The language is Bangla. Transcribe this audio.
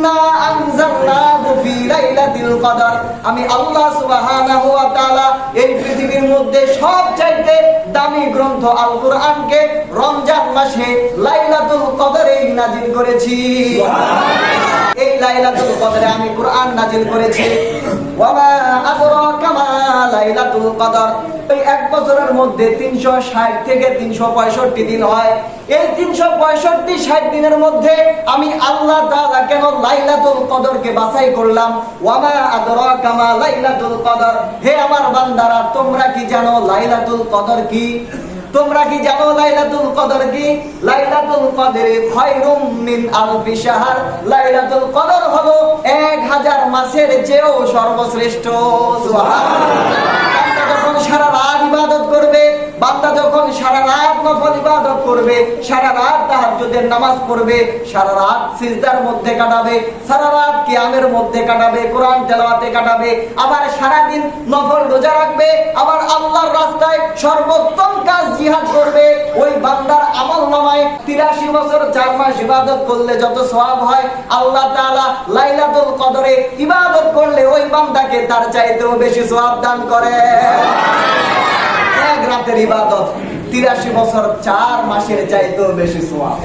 ইন্না আনজালনাহু ফি লাইলাতিল কদর। আমি আল্লাহ সুবহানাহু ওয়া তাআলা এই পৃথিবীর মধ্যে সবচাইতে দামি গ্রন্থ আল কোরআনকে রমজান মাসে লাইলাতুল কদরে নাযিল করেছি। এই লাইলাতুল কদরে আমি কোরআন নাযিল করেছি। ওয়া মা আদরাকা মা লাইলাতুল কদর। এই এক বছরের মধ্যে 360 থেকে 365 দিন হয়। এই 365-60 দিনের মধ্যে আমি আল্লাহ তাআলা কেন লাইলাতুল কদরকে বাছাই করলাম? ওয়া মা আদরাকা মা লাইলাতুল কদর। হে আমার বান্দারা, তোমরা কি জানো লাইলাতুল কদর কি? তোমরা কি জানো লাইলাতুল কদর কি? লাইলাতুল কদরে খায়রুম মিন আলফি শাহর। লাইলাতুল কদর হলো 1000 মাসের চেয়েও সর্বশ্রেষ্ঠ। সুবহানাল্লাহ। বান্দা যখন সারা রাত ইবাদত করবে, বান্দা যখন সারা রাত নফল ইবাদত করবে, সারা রাত তাহাজ্জুদের নামাজ পড়বে, সারা রাত সিজদার মধ্যে কাটাবে, সারা রাত কিয়ামের মধ্যে কাটাবে, কোরআন তেলাওয়াতে কাটাবে, আবার সারা দিন নফল রোজা রাখবে, আবার আল্লাহর রাস্তায় সর্বোত্তম কাজ জিহাদ করবে, ওই বান্দার আমলনামায় 83 বছর 4 মাস ইবাদত করলে যত সওয়াব হয়, আল্লাহ তাআলা লাইলাতুল কদরে ইবাদত করলে ওই বান্দাকে তার চাইতেও বেশি সওয়াব দান করে। এক রাতের ইবাদত 83 বছর 4 মাসের চাইতেও বেশি সওয়াব।